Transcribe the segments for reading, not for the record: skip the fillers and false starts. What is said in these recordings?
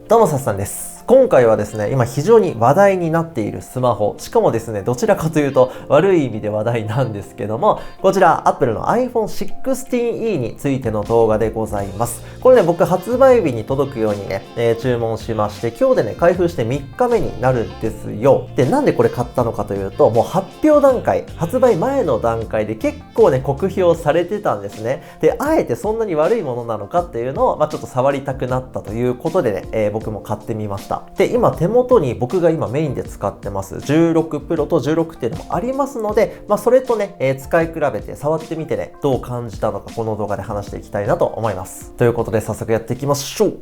どうも、さっさんです。今回はですね、今非常に話題になっているスマホ、しかもですね、どちらかというと悪い意味で話題なんですけども、こちら Apple の iPhone 16e についての動画でございます。これね、僕発売日に届くようにね、注文しまして、今日でね、開封して3日目になるんですよ。で、なんでこれ買ったのかというと、もう発表段階、発売前の段階で結構ね、酷評されてたんですね。で、あえてそんなに悪いものなのかっていうのを、ちょっと触りたくなったということでね、僕も買ってみました。で、今手元に僕が今メインで使ってます16 Pro と16っていうのもありますので、それとね、使い比べて触ってみてね、どう感じたのかこの動画で話していきたいなと思います。ということで早速やっていきましょう。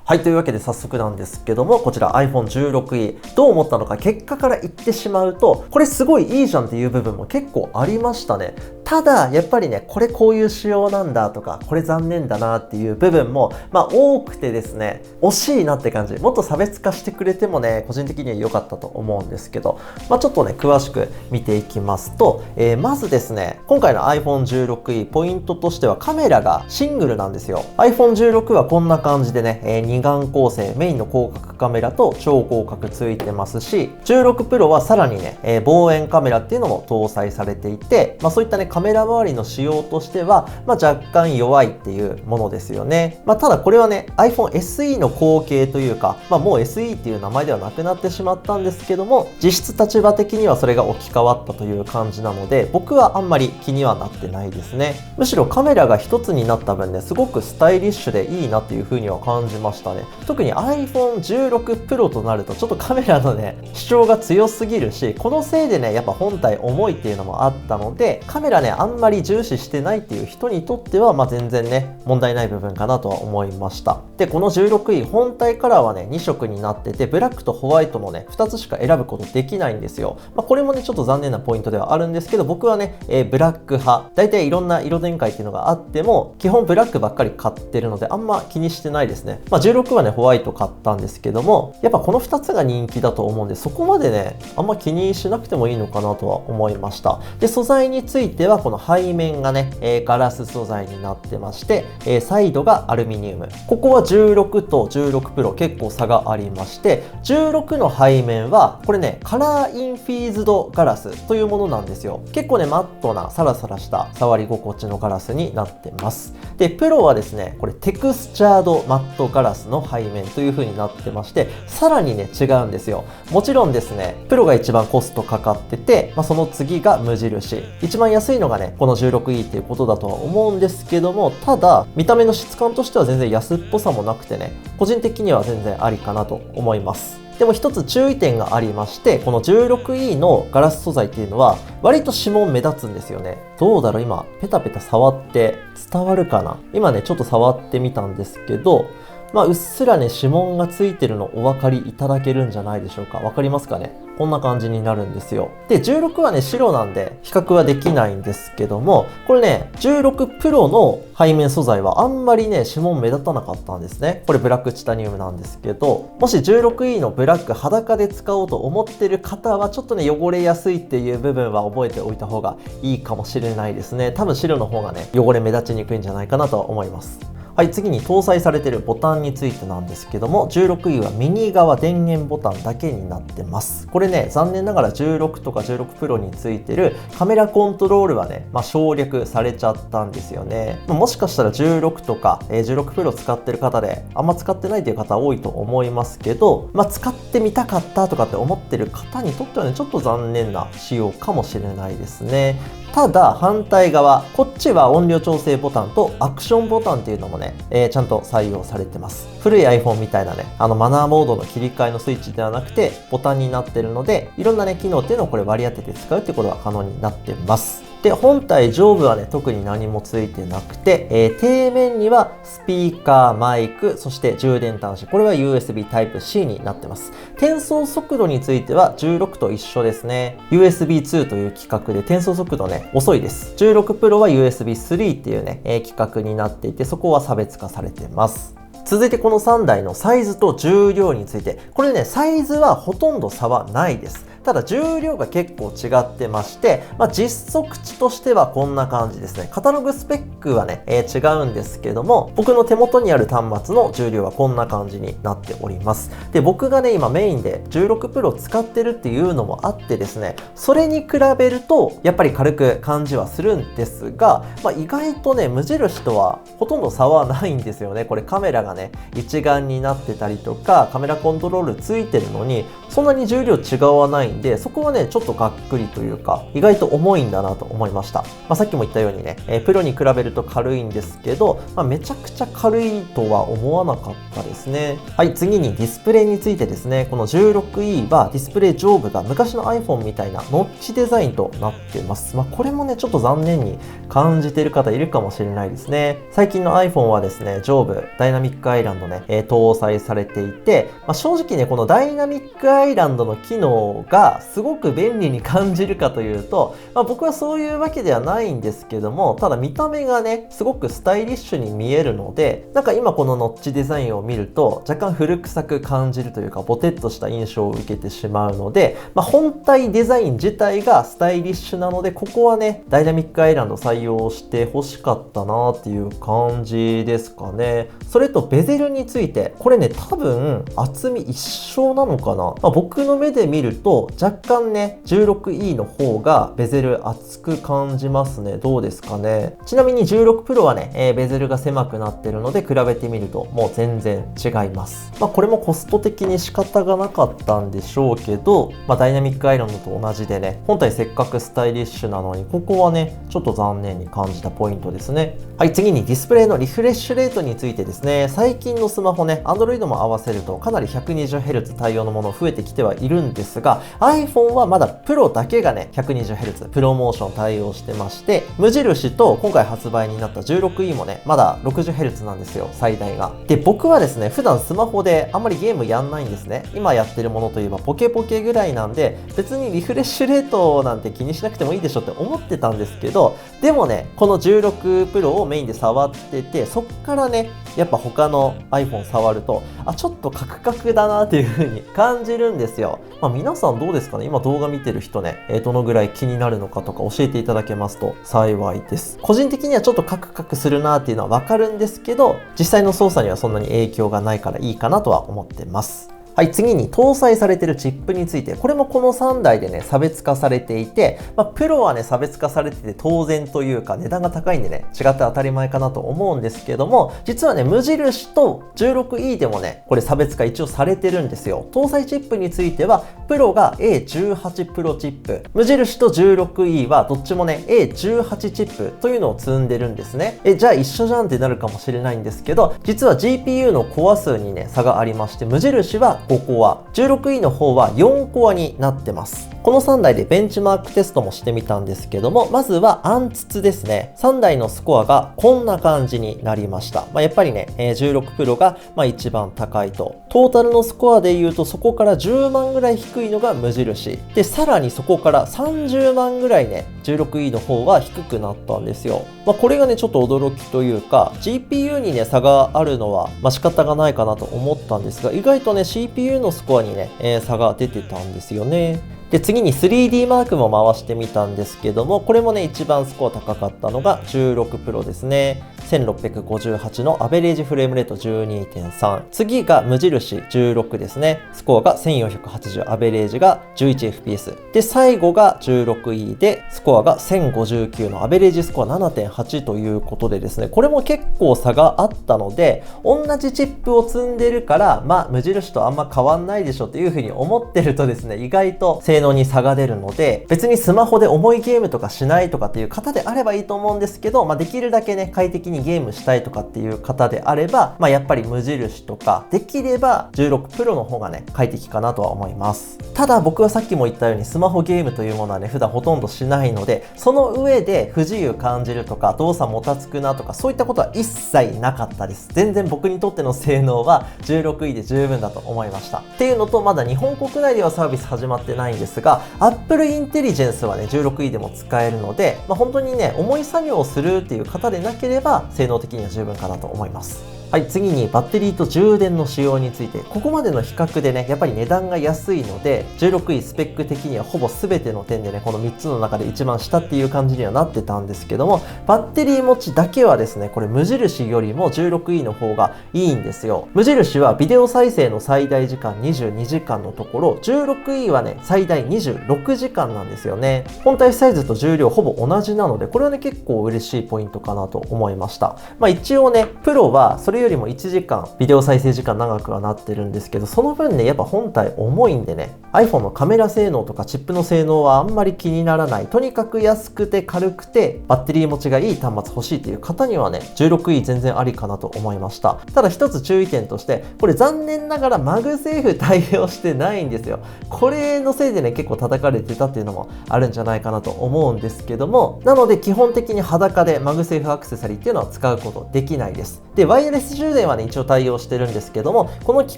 はい、というわけで早速なんですけども、こちら iPhone 16e どう思ったのか結果から言ってしまうと、これすごいいいじゃんっていう部分も結構ありましたね。ただやっぱりね、これこういう仕様なんだとか、これ残念だなっていう部分も多くてですね、惜しいなって感じ。もっと差別化してくれてもね、個人的には良かったと思うんですけど、ちょっとね詳しく見ていきますと、まずですね、今回の iPhone 16e ポイントとしてはカメラがシングルなんですよ。iPhone 16はこんな感じでね、二眼構成、メインの広角カメラと超広角ついてますし、16 Pro はさらにね、望遠カメラっていうのも搭載されていて、そういったねカメラ周りの仕様としては、若干弱いっていうものですよね。ただこれはね iPhone SE の後継というか、もう SE っていう名前ではなくなってしまったんですけども、実質立場的にはそれが置き換わったという感じなので、僕はあんまり気にはなってないですね。むしろカメラが一つになった分ね、すごくスタイリッシュでいいなっていう風には感じましたね。特に iPhone 16 Pro となるとちょっとカメラのね主張が強すぎるし、このせいでねやっぱ本体重いっていうのもあったので、カメラねあんまり重視してないっていう人にとっては全然ね問題ない部分かなとは思いました。で、この 16e 本体カラーはね2色になってて、ブラックとホワイトのね2つしか選ぶことできないんですよ。これもねちょっと残念なポイントではあるんですけど、僕はね、ブラック派、だいたいいろんな色展開っていうのがあっても基本ブラックばっかり買ってるのであんま気にしてないですね。16はねホワイト買ったんですけども、やっぱこの2つが人気だと思うんで、そこまでねあんま気にしなくてもいいのかなとは思いました。で、素材についてはこの背面がね、ガラス素材になってまして、サイドがアルミニウム。ここは16と16 Pro 結構差がありまして、16の背面はこれねカラーインフィーズドガラスというものなんですよ。結構ねマットなサラサラした触り心地のガラスになってます。で、プロはですねこれテクスチャードマットガラスの背面という風になってまして、さらにね違うんですよ。もちろんですねプロが一番コストかかってて、その次が無印、一番安いのがねこの 16e っていうことだとは思うんですけども、ただ見た目の質感としては全然安っぽさもなくてね、個人的には全然ありかなと思います。でも一つ注意点がありまして、この 16e のガラス素材っていうのは割と指紋目立つんですよね。どうだろう、今ペタペタ触って伝わるかな。今ねちょっと触ってみたんですけど、うっすらね指紋がついてるのお分かりいただけるんじゃないでしょうか。分かりますかね。こんな感じになるんですよ。で、16はね白なんで比較はできないんですけども、これね16 Pro の背面素材はあんまりね指紋目立たなかったんですね。これブラックチタニウムなんですけど、もし 16e のブラック裸で使おうと思ってる方はちょっとね汚れやすいっていう部分は覚えておいた方がいいかもしれないですね。多分白の方がね汚れ目立ちにくいんじゃないかなと思います。はい、次に搭載されているボタンについてなんですけども、16e は右側電源ボタンだけになってます。これね残念ながら16とか16 Pro についてるカメラコントロールはね、省略されちゃったんですよね。もしかしたら16とか、16 Pro 使ってる方であんま使ってないという方多いと思いますけど、使ってみたかったとかって思ってる方にとってはねちょっと残念な仕様かもしれないですね。ただ反対側、こっちは音量調整ボタンとアクションボタンっていうのもね、ちゃんと採用されてます。古い iPhone みたいなねマナーモードの切り替えのスイッチではなくてボタンになってるので、いろんなね機能っていうのをこれ割り当てて使うっていうことが可能になってます。で、本体上部はね特に何もついてなくて、底面にはスピーカー、マイク、そして充電端子、これは USB Type-C になってます。転送速度については16と一緒ですね。 USB2 という規格で転送速度ね遅いです。16 Pro は USB3 っていうね、規格になっていて、そこは差別化されてます。続いてこの3台のサイズと重量について、これねサイズはほとんど差はないです。ただ重量が結構違ってまして、実測値としてはこんな感じですね。カタログスペックはね、違うんですけども、僕の手元にある端末の重量はこんな感じになっております。で、僕がね、今メインで16 Pro 使ってるっていうのもあってですね、それに比べるとやっぱり軽く感じはするんですが、意外とね、無印とはほとんど差はないんですよね。これカメラがね、一眼になってたりとか、カメラコントロールついてるのに、そんなに重量違わないんで、そこはね、ちょっとがっくりというか、意外と重いんだなと思いました。さっきも言ったようにね、プロに比べると軽いんですけど、めちゃくちゃ軽いとは思わなかったですね。はい、次にディスプレイについてですね、この 16E はディスプレイ上部が昔の iPhone みたいなノッチデザインとなってます。これもね、ちょっと残念に感じてる方いるかもしれないですね。最近の iPhone はですね、上部ダイナミックアイランドね、搭載されていて、正直ね、このダイナミックアイランドの機能がすごく便利に感じるかというと、僕はそういうわけではないんですけども、ただ見た目がね、すごくスタイリッシュに見えるので、なんか今このノッチデザインを見ると若干古臭く感じるというか、ボテッとした印象を受けてしまうので、本体デザイン自体がスタイリッシュなので、ここはね、ダイナミックアイランド採用してほしかったなっていう感じですかね。それとベゼルについて、これね、多分厚み一緒なのかな。僕の目で見ると若干ね、16E の方がベゼル厚く感じますね。どうですかね。ちなみに16 Pro はね、ベゼルが狭くなってるので、比べてみるともう全然違います。これもコスト的に仕方がなかったんでしょうけど、ダイナミックアイランドと同じでね、本体せっかくスタイリッシュなのに、ここはね、ちょっと残念に感じたポイントですね。はい、次にディスプレイのリフレッシュレートについてですね、最近のスマホね、Android も合わせるとかなり 120Hz 対応のもの増えてきてはいるんですが、iPhone はまだプロだけがね、120Hz プロモーション対応してまして、無印と今回発売になった 16E もね、まだ 60Hz なんですよ、最大が。で、僕はですね、普段スマホであんまりゲームやんないんですね。今やってるものといえばポケポケぐらいなんで、別にリフレッシュレートなんて気にしなくてもいいでしょって思ってたんですけど、でもね、この16 Pro をメインで触ってて、そっからね、やっぱ他の iPhone 触ると、ちょっとカクカクだなっていう風に感じるんですよ。皆さんどうですかね。今動画見てる人ね、どのぐらい気になるのかとか教えていただけますと幸いです。個人的にはちょっとカクカクするなっていうのはわかるんですけど、実際の操作にはそんなに影響がないからいいかなとは思ってます。はい、次に搭載されているチップについて、これもこの3台でね、差別化されていて、プロはね、差別化されてて当然というか、値段が高いんでね、違って当たり前かなと思うんですけども、実はね、無印と 16E でもね、これ差別化一応されてるんですよ。搭載チップについては、プロが A18 プロチップ、無印と 16E はどっちもね、A18 チップというのを積んでるんですね。じゃあ一緒じゃんってなるかもしれないんですけど、実は GPU のコア数にね、差がありまして、無印は5コア、16E の方は4コアになってます。この3台でベンチマークテストもしてみたんですけども、まずはアンツツですね。3台のスコアがこんな感じになりました。やっぱりね、16 Pro が一番高いと。トータルのスコアで言うと、そこから10万ぐらい低いのが無印。で、さらにそこから30万ぐらいね、16E の方は低くなったんですよ。これがね、ちょっと驚きというか、GPU にね、差があるのは、仕方がないかなと思ったんですが、意外とね、CPU のスコアにね、差が出てたんですよね。で、次に 3D マークも回してみたんですけども、これもね、一番スコア高かったのが16 Pro ですね。1658のアベレージフレームレート 12.3。次が無印16ですね。スコアが1480、アベレージが 11fps。で、最後が 16E で、スコアが1059のアベレージスコア 7.8 ということでですね、これも結構差があったので、同じチップを積んでるから、無印とあんま変わんないでしょっていう風に思ってるとですね、意外と性能に差が出るので、別にスマホで重いゲームとかしないとかっていう方であればいいと思うんですけど、できるだけね、快適にゲームしたいとかっていう方であれば、やっぱり無印とか、できれば16 Pro の方がね、快適かなとは思います。ただ僕はさっきも言ったように、スマホゲームというものはね、普段ほとんどしないので、その上で不自由感じるとか、動作もたつくなとか、そういったことは一切なかったです。全然僕にとっての性能は 16E で十分だと思いました。っていうのと、まだ日本国内ではサービス始まってないんですが、Apple Intelligence はね、16E でも使えるので、本当にね、重い作業をするっていう方でなければ、性能的には十分かなと思います。はい、次にバッテリーと充電の仕様について、ここまでの比較でね、やっぱり値段が安いので、16位スペック的にはほぼ全ての点でね、この3つの中で一番下っていう感じにはなってたんですけども、バッテリー持ちだけはですね、これ無印よりも16位の方がいいんですよ。無印はビデオ再生の最大時間22時間のところ、16位はね、最大26時間なんですよね。本体サイズと重量ほぼ同じなので、これはね、結構嬉しいポイントかなと思いました。一応ね、プロはそれよりも1時間ビデオ再生時間長くはなってるんですけど、その分ねやっぱ本体重いんでね、 iPhone のカメラ性能とかチップの性能はあんまり気にならない、とにかく安くて軽くてバッテリー持ちがいい端末欲しいっていう方にはね、16位全然ありかなと思いました。ただ一つ注意点として、これ残念ながらマグセーフ対応してないんですよ。これのせいでね結構叩かれてたっていうのもあるんじゃないかなと思うんですけども、なので基本的に裸でマグセーフアクセサリーっていうのは使うことできないです。でワイヤレス充電はね一応対応してるんですけども、この規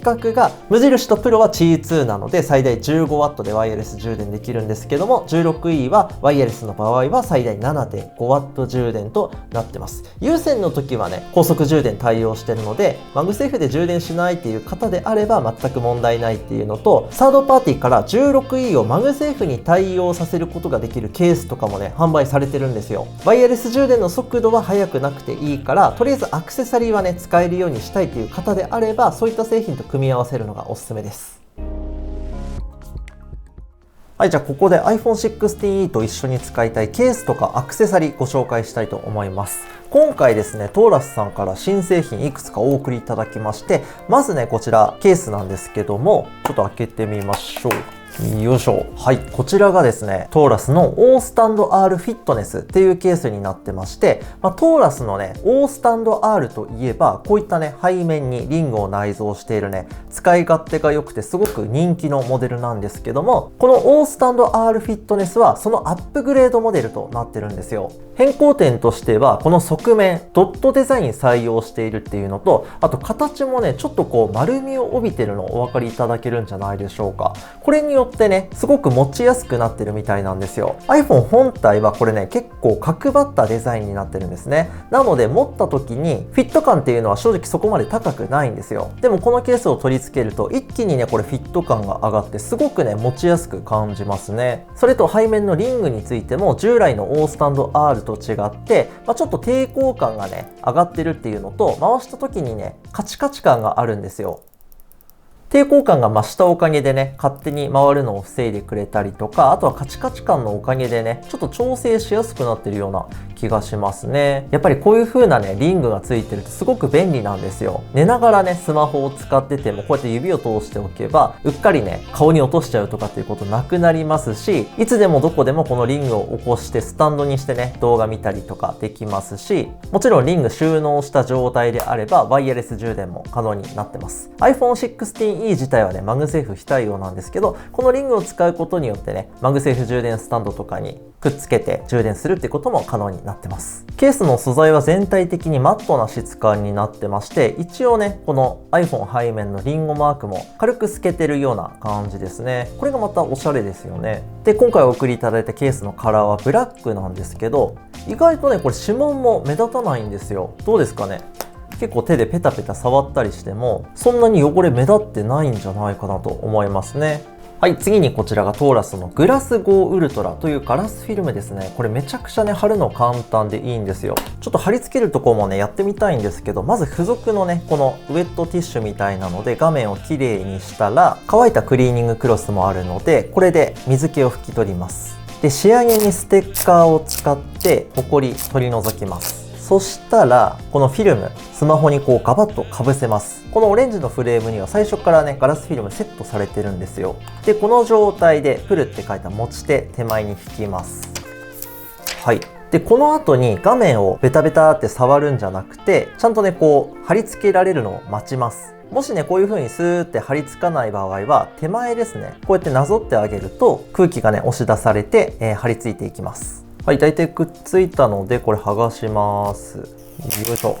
格が無印とプロは Qi2 なので最大 15W でワイヤレス充電できるんですけども、16E はワイヤレスの場合は最大 7.5W 充電となってます。有線の時はね高速充電対応してるので、マグセーフで充電しないっていう方であれば全く問題ないっていうのと、サードパーティーから 16E をマグセーフに対応させることができるケースとかもね販売されてるんですよ。ワイヤレス充電の速度は速くなくていいから、とりあえずアクセサリーはね使えるようにしたいという方であれば、そういった製品と組み合わせるのがおすすめです。はい、じゃあここで iPhone 16E と一緒に使いたいケースとかアクセサリーご紹介したいと思います。今回ですね、トーラスさんから新製品いくつかお送りいただきまして、まずねこちらケースなんですけども、ちょっと開けてみましょう。よいしょ。はい、こちらがですね、トーラスの O スタンド R フィットネスっていうケースになってまして、トーラスのね O スタンド R といえばこういったね背面にリングを内蔵しているね、使い勝手が良くてすごく人気のモデルなんですけども、この O スタンド R フィットネスはそのアップグレードモデルとなってるんですよ。変更点としてはこの側面ドットデザイン採用しているっていうのと、あと形もねちょっとこう丸みを帯びてるのお分かりいただけるんじゃないでしょうか。これによってねすごく持ちやすくなってるみたいなんですよ。 iPhone 本体はこれね結構角張ったデザインになってるんですね。なので持った時にフィット感っていうのは正直そこまで高くないんですよ。でもこのケースを取り付けると一気にねこれフィット感が上がってすごくね持ちやすく感じますね。それと背面のリングについても従来の O スタンド R と違って、ちょっと抵抗感がね上がってるっていうのと、回した時にねカチカチ感があるんですよ。抵抗感が増したおかげでね勝手に回るのを防いでくれたりとか、あとはカチカチ感のおかげでねちょっと調整しやすくなってるような気がしますね。やっぱりこういう風なねリングがついてるとすごく便利なんですよ。寝ながらねスマホを使っててもこうやって指を通しておけばうっかりね顔に落としちゃうとかっていうことなくなりますし、いつでもどこでもこのリングを起こしてスタンドにしてね動画見たりとかできますし、もちろんリング収納した状態であればワイヤレス充電も可能になってます。 iPhone 16E 自体はねマグセーフ非対応なんですけど、このリングを使うことによってねマグセーフ充電スタンドとかにくっつけて充電するってことも可能になってます。ケースの素材は全体的にマットな質感になってまして、一応ねこの iPhone 背面のリンゴマークも軽く透けてるような感じですね。これがまたおしゃれですよね。で今回お送りいただいたケースのカラーはブラックなんですけど、意外とねこれ指紋も目立たないんですよ。どうですかね。結構手でペタペタ触ったりしてもそんなに汚れ目立ってないんじゃないかなと思いますね。はい、次にこちらがトーラスのグラスゴーウルトラというガラスフィルムですね。これめちゃくちゃね貼るの簡単でいいんですよ。ちょっと貼り付けるところもねやってみたいんですけど、まず付属のねこのウェットティッシュみたいなので画面をきれいにしたら、乾いたクリーニングクロスもあるのでこれで水気を拭き取ります。で仕上げにステッカーを使ってホコリ取り除きます。そしたらこのフィルムスマホにこうガバッとかぶせます。このオレンジのフレームには最初からねガラスフィルムセットされてるんですよ。でこの状態でプルって書いた持ち手手前に引きます。はい。でこの後に画面をベタベタって触るんじゃなくて、ちゃんとねこう貼り付けられるのを待ちます。もしねこういう風にスーって貼り付かない場合は手前ですね、こうやってなぞってあげると空気がね押し出されて、貼り付いていきます。はい、大体くっついたのでこれ剥がします。よいしょ。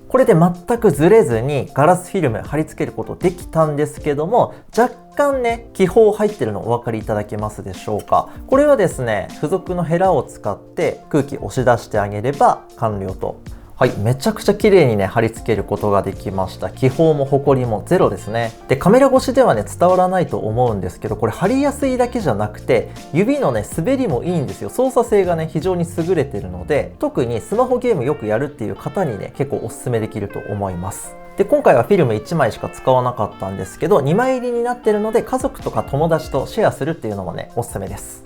これで全くずれずにガラスフィルム貼り付けることできたんですけども、若干ね気泡入ってるのお分かりいただけますでしょうか。これはですね付属のヘラを使って空気押し出してあげれば完了とはい、めちゃくちゃ綺麗にね貼り付けることができました。気泡もホコリもゼロですね。でカメラ越しではね伝わらないと思うんですけど、これ貼りやすいだけじゃなくて指のね滑りもいいんですよ。操作性がね非常に優れてるので、特にスマホゲームよくやるっていう方にね結構おすすめできると思います。で今回はフィルム1枚しか使わなかったんですけど、2枚入りになってるので家族とか友達とシェアするっていうのもねおすすめです。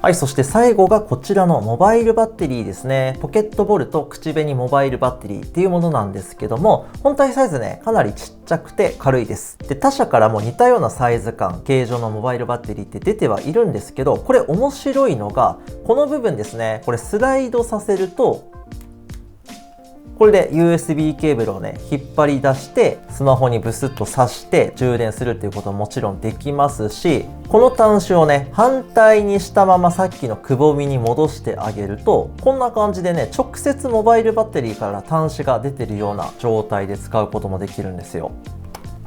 はい、そして最後がこちらのモバイルバッテリーですね。ポケットボルト口紅モバイルバッテリーっていうものなんですけども、本体サイズねかなりちっちゃくて軽いです。で他社からも似たようなサイズ感形状のモバイルバッテリーって出てはいるんですけど、これ面白いのがこの部分ですね。これスライドさせるとこれで USB ケーブルをね引っ張り出してスマホにブスッと挿して充電するっていうことももちろんできますし、この端子をね反対にしたままさっきのくぼみに戻してあげるとこんな感じでね直接モバイルバッテリーから端子が出てるような状態で使うこともできるんですよ。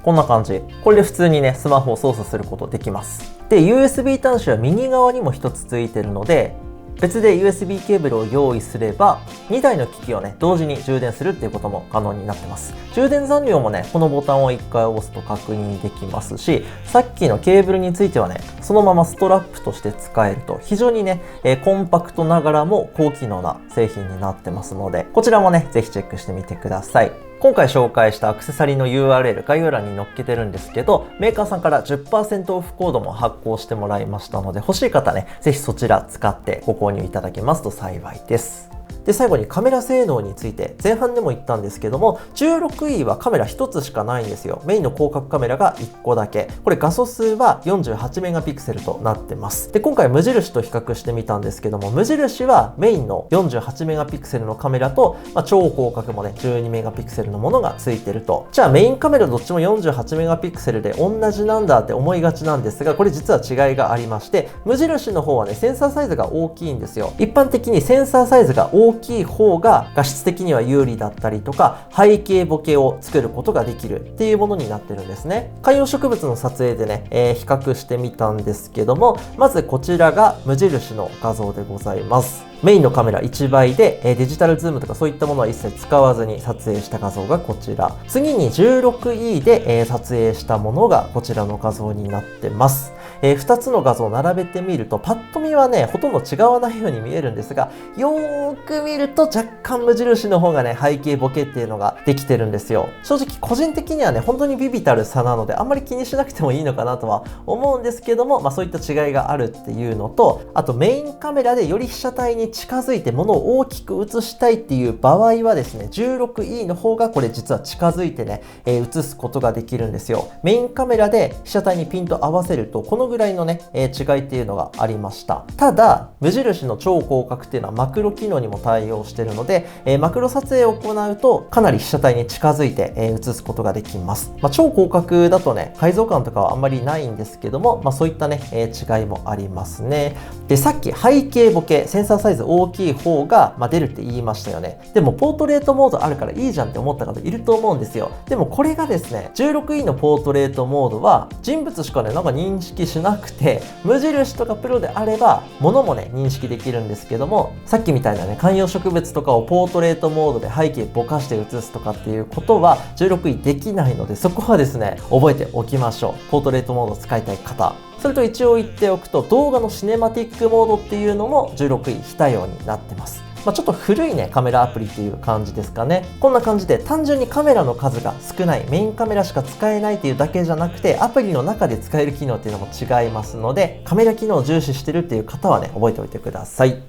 こんな感じ。これで普通にねスマホを操作することできます。で USB 端子は右側にも一つついてるので、別で USB ケーブルを用意すれば2台の機器をね同時に充電するっていうことも可能になってます。充電残量もねこのボタンを1回押すと確認できますし、さっきのケーブルについてはねそのままストラップとして使えると非常にね、コンパクトながらも高機能な製品になってますので、こちらもねぜひチェックしてみてください。今回紹介したアクセサリーの URL 概要欄に載っけてるんですけど、メーカーさんから 10% オフコードも発行してもらいましたので、欲しい方ねぜひそちら使ってご購入いただけますと幸いです。で最後にカメラ性能について前半でも言ったんですけども、 16E はカメラ1つしかないんですよ。メインの広角カメラが1個だけ。これ画素数は48メガピクセルとなってます。で今回無印と比較してみたんですけども、無印はメインの48メガピクセルのカメラと、超広角もね12メガピクセルのものがついてると。じゃあメインカメラどっちも48メガピクセルで同じなんだって思いがちなんですが、これ実は違いがありまして、無印の方はねセンサーサイズが大きいんですよ。一般的にセンサーサイズが大きい方が画質的には有利だったりとか、背景ボケを作ることができるっていうものになってるんですね。観葉植物の撮影でね、比較してみたんですけども、まずこちらが無印の画像でございます。メインのカメラ1倍でデジタルズームとかそういったものは一切使わずに撮影した画像がこちら。次に 16E で撮影したものがこちらの画像になってます。2つの画像を並べてみるとパッと見はねほとんど違わないように見えるんですが、よーく見ると若干無印の方がね背景ボケっていうのができてるんですよ。正直個人的にはね本当に微々たる差なのであんまり気にしなくてもいいのかなとは思うんですけども、そういった違いがあるっていうのと、あとメインカメラでより被写体に近づいて物を大きく映したいっていう場合はですね 16E の方がこれ実は近づいてね、映すことができるんですよ。メインカメラで被写体にピント合わせるとこのぐらいのね、違いっていうのがありました。ただ無印の超広角っていうのはマクロ機能にも対応しているので、マクロ撮影を行うとかなり被写体に近づいて、映すことができます。超広角だとね解像感とかはあんまりないんですけども、そういったね、違いもありますね。でさっき背景ボケセンサーサイズ大きい方が、出るって言いましたよね。でもポートレートモードあるからいいじゃんって思った方いると思うんですよ。でもこれがですね 16E のポートレートモードは人物しかねなんか認識しなくて、無印とかプロであれば物もね認識できるんですけども、さっきみたいなね観葉植物とかをポートレートモードで背景ぼかして写すとかっていうことは 16E できないので、そこはですね覚えておきましょう。ポートレートモードを使いたい方。それと一応言っておくと、動画のシネマティックモードっていうのも 16E 非対応になってます。ちょっと古いねカメラアプリっていう感じですかね。こんな感じで単純にカメラの数が少ないメインカメラしか使えないっていうだけじゃなくて、アプリの中で使える機能っていうのも違いますので、カメラ機能を重視してるっていう方はね覚えておいてください。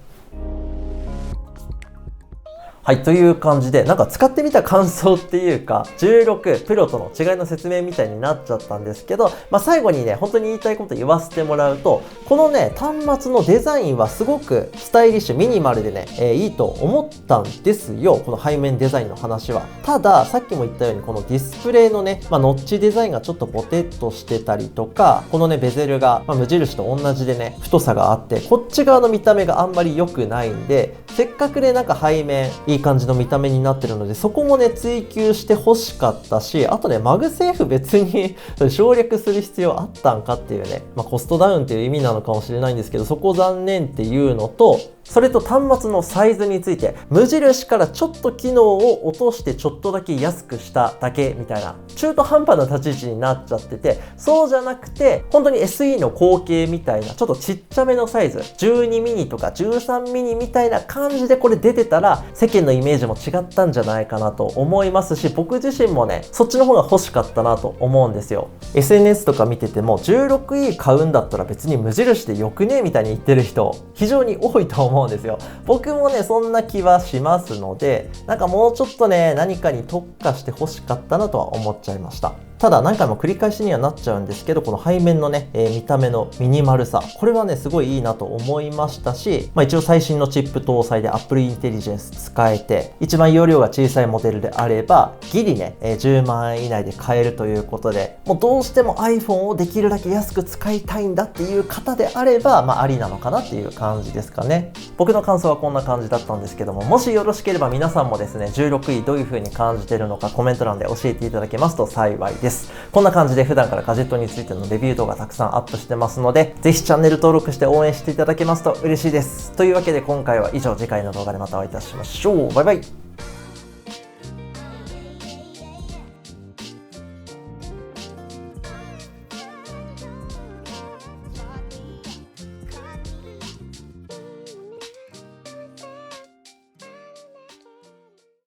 はい、という感じでなんか使ってみた感想っていうか16プロとの違いの説明みたいになっちゃったんですけど、最後にね本当に言いたいこと言わせてもらうと、このね端末のデザインはすごくスタイリッシュミニマルでね、いいと思ったんですよ。この背面デザインの話は。たださっきも言ったようにこのディスプレイのね、ノッチデザインがちょっとボテッとしてたりとか、このねベゼルが、無印と同じでね太さがあって、こっち側の見た目があんまり良くないんで、せっかくねなんか背面いい感じの見た目になってるので、そこもね追求してほしかったし、あとねマグセーフ別に省略する必要あったんかっていうね、コストダウンっていう意味なのかもしれないんですけど、そこ残念っていうのと、それと端末のサイズについて、無印からちょっと機能を落としてちょっとだけ安くしただけみたいな、中途半端な立ち位置になっちゃってて、そうじゃなくて本当に SE の後継みたいなちょっとちっちゃめのサイズ、12ミニとか13ミニみたいな感じでこれ出てたら、世間のイメージも違ったんじゃないかなと思いますし、僕自身もねそっちの方が欲しかったなと思うんですよ。 SNS とか見てても 16E 買うんだったら別に無印でよくねみたいに言ってる人非常に多いと思うんですよ。僕もねそんな気はしますので、なんかもうちょっとね何かに特化して欲しかったなとは思っちゃいました。ただ何回も繰り返しにはなっちゃうんですけど、この背面のね、見た目のミニマルさ、これはねすごいいいなと思いましたし、一応最新のチップ搭載で Apple Intelligence 使えて、一番容量が小さいモデルであればギリね、10万円以内で買えるということで、もうどうしても iPhone をできるだけ安く使いたいんだっていう方であれば、ありなのかなっていう感じですかね。僕の感想はこんな感じだったんですけども、もしよろしければ皆さんもですね 16E どういう風に感じているのかコメント欄で教えていただけますと幸いです。こんな感じで普段からガジェットについてのレビュー動画たくさんアップしてますので、ぜひチャンネル登録して応援していただけますと嬉しいです。というわけで今回は以上、次回の動画でまたお会いいたしましょう。バイバイ。